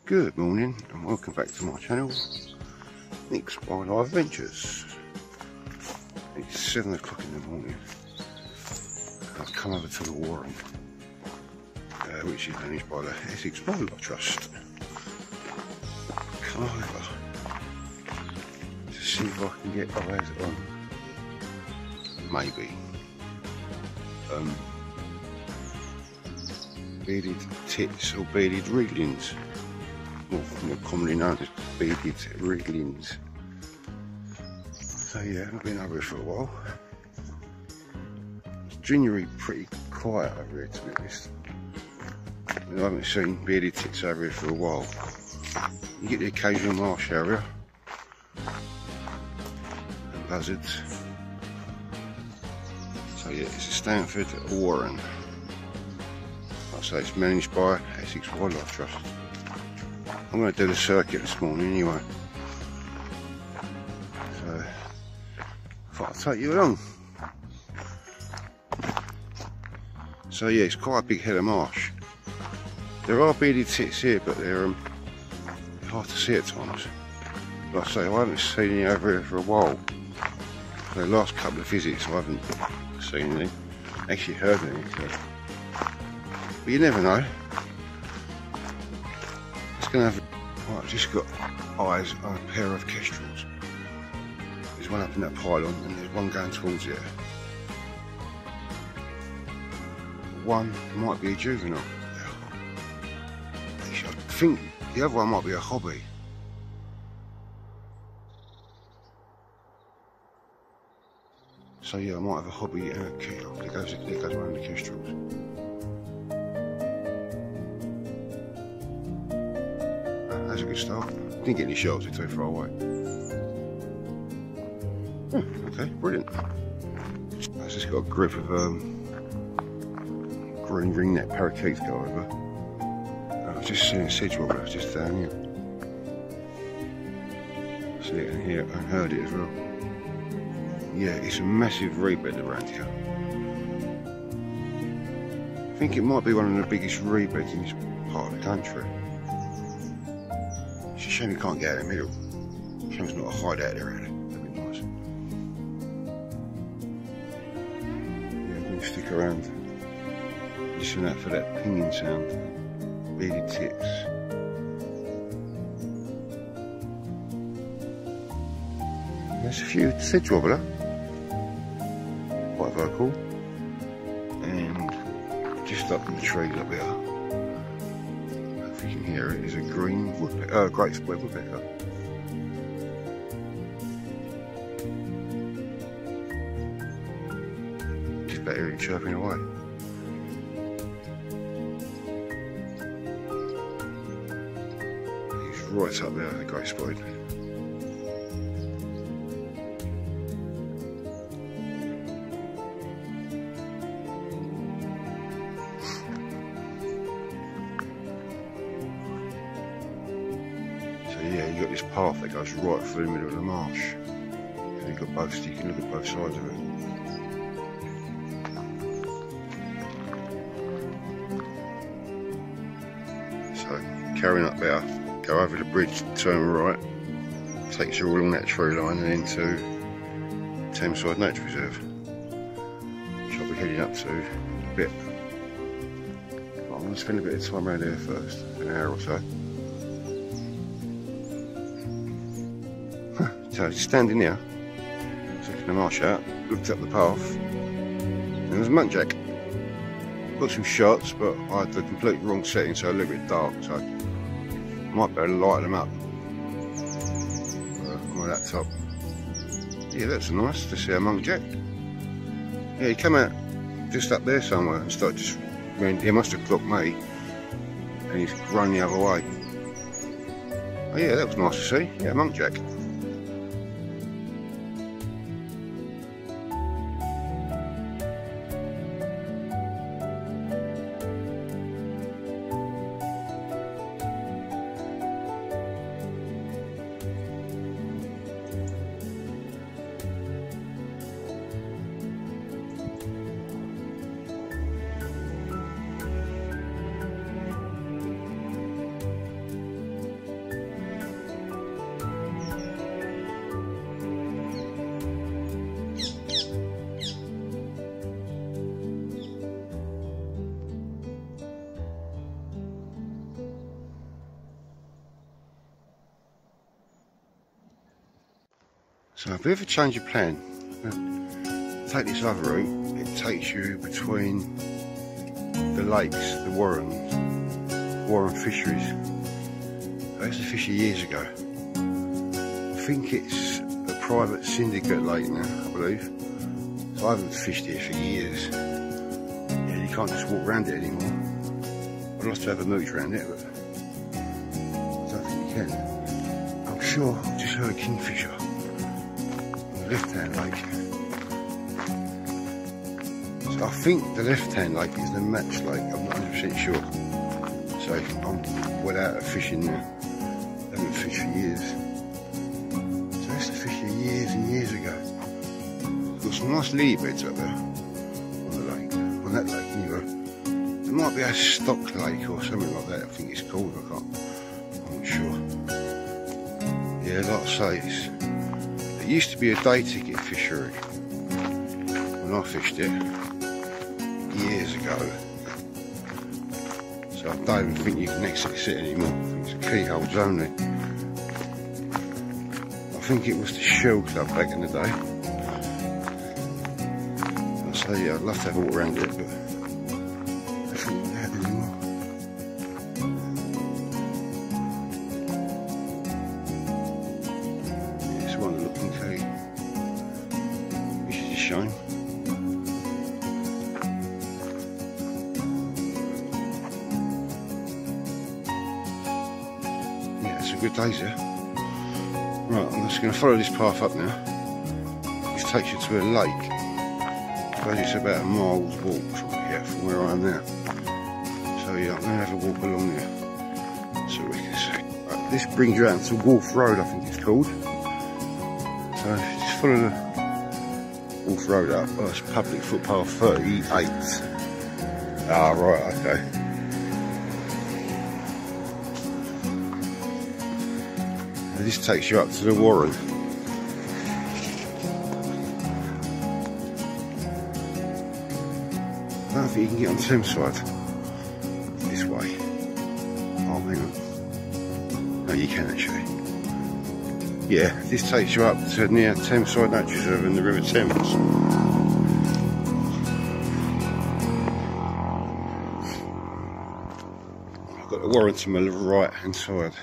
Good morning and welcome back to my channel, Nick's Wildlife Adventures. It's 7 o'clock in the morning. I've come over to the Warren, which is managed by the Essex Wildlife Trust. Come over to see if I can get eyes on maybe bearded tits or bearded reedlings, more commonly known as bearded reedlings. So yeah, I've been over here for a while. It's generally pretty quiet over here, to be honest. I haven't seen bearded tits over here for a while. You get the occasional marsh area and buzzards. So yeah, it's a Stanford Warren. Like I say, it's managed by Essex Wildlife Trust. I'm going to do the circuit this morning anyway, so I thought I'd take you along. So yeah, it's quite a big head of marsh. There are bearded tits here, but they're hard to see at times. Like I say, I haven't seen any over here for a while. For the last couple of visits I haven't seen any, actually heard any, so. But you never know. Gonna have, right, I've just got eyes on a pair of kestrels. There's one up in that pylon and there's one going towards it. One might be a juvenile. I think the other one might be a hobby. So yeah, I might have a hobby and a kestrel. There goes one of the kestrels. That's a good start. Didn't get any shots, it's too far away. Okay, brilliant. I've just got a group of green ringneck parakeets go over. I've just seen a sedge wobbler just down here. See it in here and heard it as well. Yeah, it's a massive reedbed around here. I think it might be one of the biggest reedbeds in this part of the country. It's a shame you can't get out in the middle. Shame it's not a hideout area. That'd be nice. Yeah, I'm going to stick around. Listen out for that pinging sound. Bearded tits. There's a few sedge wobbler. Quite vocal. And just up in the trees up there. Here it is a green woodpecker, great spotted woodpecker. Just about hearing it chirping away. He's right up there, the great spotted. Yeah, you got this path that goes right through the middle of the marsh. And you've got both, you can look at both sides of it. So, carrying up there, go over the bridge, turn right, takes you all along that tree line and into Thameside Nature Reserve, which I'll be heading up to in a bit. But I'm going to spend a bit of time around here first, an hour or so. So standing there, taking the marsh out, looked up the path, and there was a muntjac. Got some shots, but I had the completely wrong setting, so a little bit dark, so I might better light them up on my laptop. Yeah, that's nice to see a muntjac. Yeah, he came out just up there somewhere and started just running. He must have clocked me, and he's run the other way. Oh yeah, that was nice to see. Yeah, a muntjac. So a bit of a change of plan. Take this other route, it takes you between the lakes, the Warren fisheries. I used to fish here years ago. I think it's a private syndicate lake now, I believe. So I haven't fished here for years. Yeah, you can't just walk around it anymore. I'd love to have a mooch around it, but I don't think you can. I'm sure I just heard a kingfisher on the left-hand lake. So I think the left-hand lake is the match lake, I'm not 100% sure. So I'm well out of fishing now. I haven't fished for years. So I used to fish here years and years ago. Got some nice lily beds up there on the lake, on that lake anyway. There might be a stock lake or something like that, I think it's called, I'm not sure. Yeah, like I say, it used to be a day ticket fishery when I fished it years ago. So I don't even think you can access it anymore. I think it's keyholes only. I think it was the Shell Club back in the day. So yeah, I'd love to have a walk around it, but I don't think we have anymore. Yeah, it's one looking key, which is a shame. Yeah, it's a good day there. Right, I'm just going to follow this path up now. This takes you to a lake. It's about a mile's walk from where I am now. So yeah, I'm going to have a walk along there so we can see. Right, this brings you out to Wolf Road, I think it's called. So just follow the Wolf Road up. Oh, it's public footpath 38. Ah, right, okay. And this takes you up to the Warren. I don't think you can get on Thames side this way. Oh, hang on. No, you can actually. Yeah, this takes you up to near Thames Side Nature Reserve in the River Thames. I've got the Warren to my right hand side.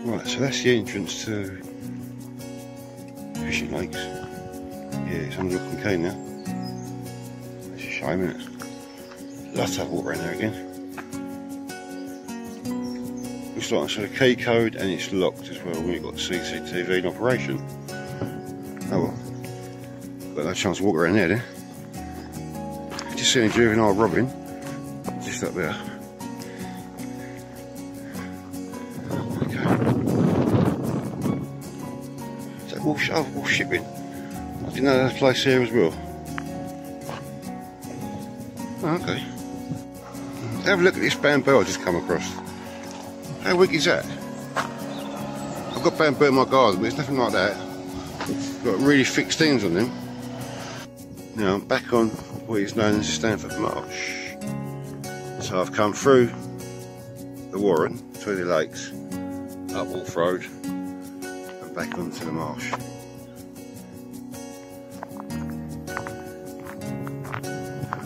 Right, so that's the entrance to Fishing Lakes. Yeah, it's on the looking key now. It's a shame, isn't it? Love to have a walk around there again. Looks like I saw the key code and it's locked as well when you've got CCTV in operation. Oh well. Got no chance to walk around there then. Just seeing a juvenile robin. Just up there. Wolf shipping. I didn't know there was a place here as well. Oh, okay. Have a look at this bamboo I just come across. How big is that? I've got bamboo in my garden, but it's nothing like that. Got really thick stems on them. Now I'm back on what is known as the Stanford Marsh. So I've come through the Warren, through the lakes, up Wolf Road, and back onto the marsh.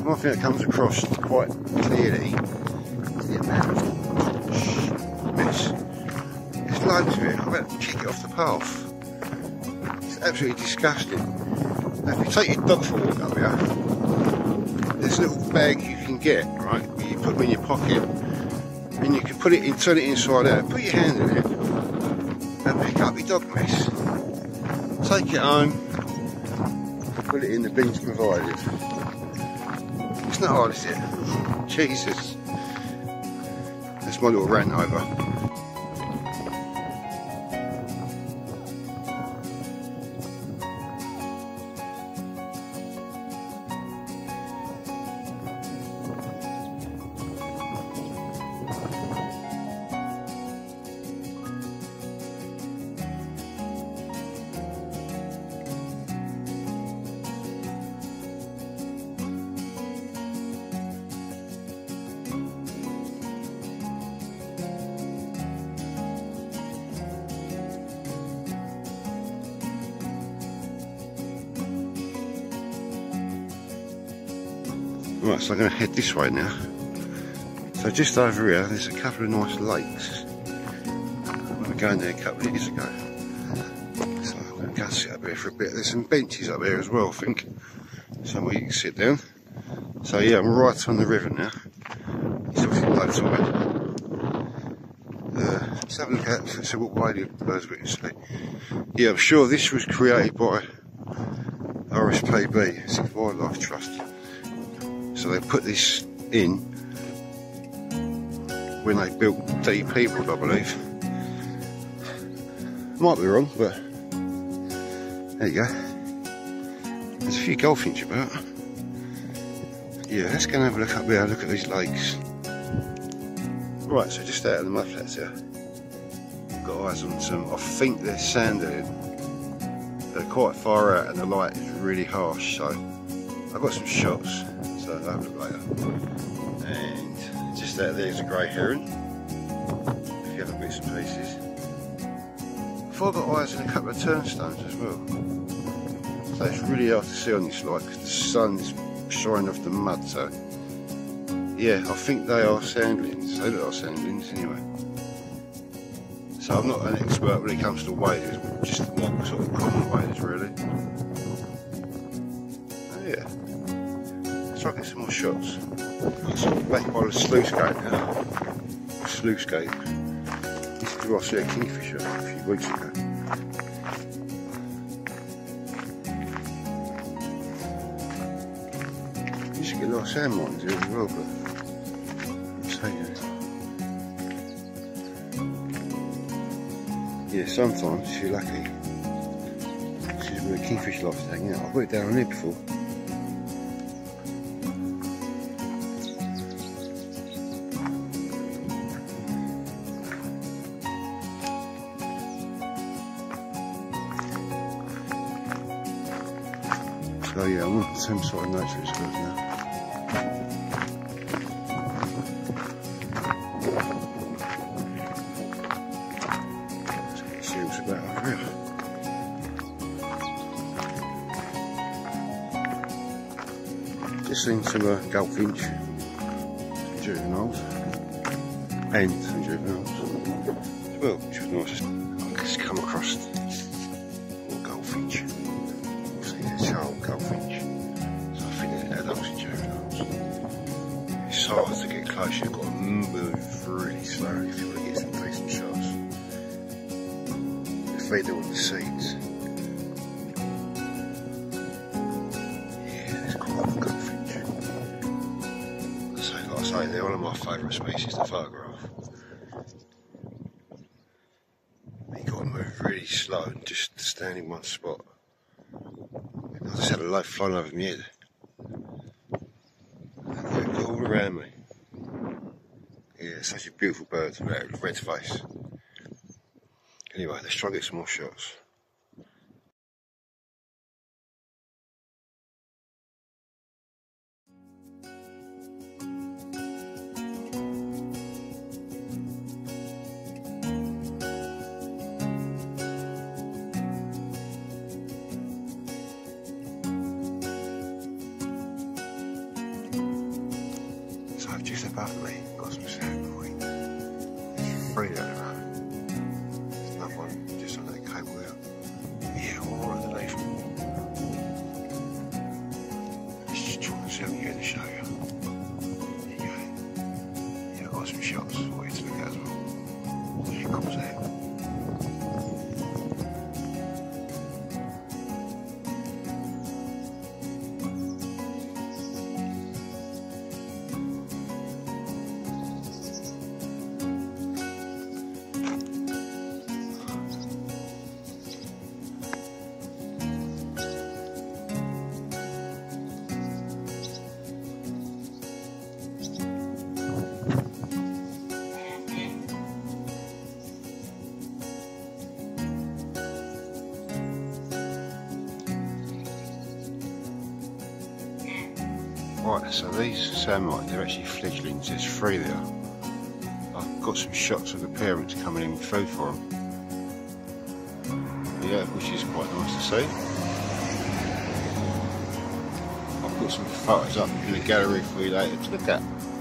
One thing that comes across quite clearly is the amount of mess. There's loads of it. I'm about to kick it off the path. It's absolutely disgusting. Now, if you take your dog for a walk up here, there's a little bag you can get, right? You put them in your pocket, and you can put it in, turn it inside out. Put your hand in it, and pick up your dog mess. Take it home, put it in the bins provided. It's not hard, is it? Jesus. That's my little rant over. Right, so I'm going to head this way now. So just over here, there's a couple of nice lakes. I were going there a couple of years ago. So I'm going to go sit up here for a bit. There's some benches up there as well, I think. Somewhere you can sit down. So yeah, I'm right on the river now. It's obviously low tide. Let's have a look at, so what way the birds we can see. Yeah, I'm sure this was created by RSPB, it's a Wildlife Trust. So they put this in when they built DP Wood, I believe. Might be wrong, but there you go. There's a few goldfinch about. Yeah, let's go and have a look up there and look at these lakes. Right, so just out of the mudflats here, got eyes on some, I think they're sand dunes. They're quite far out and the light is really harsh, so I've got some shots, so I'll have a look later. And just out there's a grey heron, a few other bits and pieces. I've got eyes on a couple of turnstones as well. So it's really hard to see on this light because the sun is shining off the mud, so yeah, I think they are sandlings. They look like sandlings anyway. So I'm not an expert when it comes to waders, but just what sort of common waders really. Oh yeah, let's try to get some more shots. I'm back by the sluice gate now. Sluice gate. This is where I saw a kingfisher a few weeks ago. You should get a lot of sand mines here as well, but yeah, sometimes if you're lucky, this is where a kingfisher likes to hang out. I've worked down on here before. So yeah, I'm on some sort of nature reserve now. Just seen some goldfinch, some juveniles, and some juveniles as well, which was nice. I've just come across more goldfinch. See, there's child goldfinch, so I think there's adults and juveniles. It's hard to get close, you've got to move really slowly if you want to get some decent shots. They feed them on the seeds. They're one of my favourite species to photograph. You've got to move really slow and just stand in one spot. I just had a load flying over my head. They're all around me. Yeah, such a beautiful bird, red face. Anyway, let's try and get some more shots. Just above me, got some sand point. There's three there. There's another one just on that cable there. Yeah, all underneath. Just trying to see if I can get to show you. There you go. Yeah, I've got some shots for you to look at as well. There she comes out. Right, so these salmon, they're actually fledglings, there's three there. I've got some shots of the parents coming in with food for them. Yeah, which is quite nice to see. I've put some photos up in the gallery for you later to look at.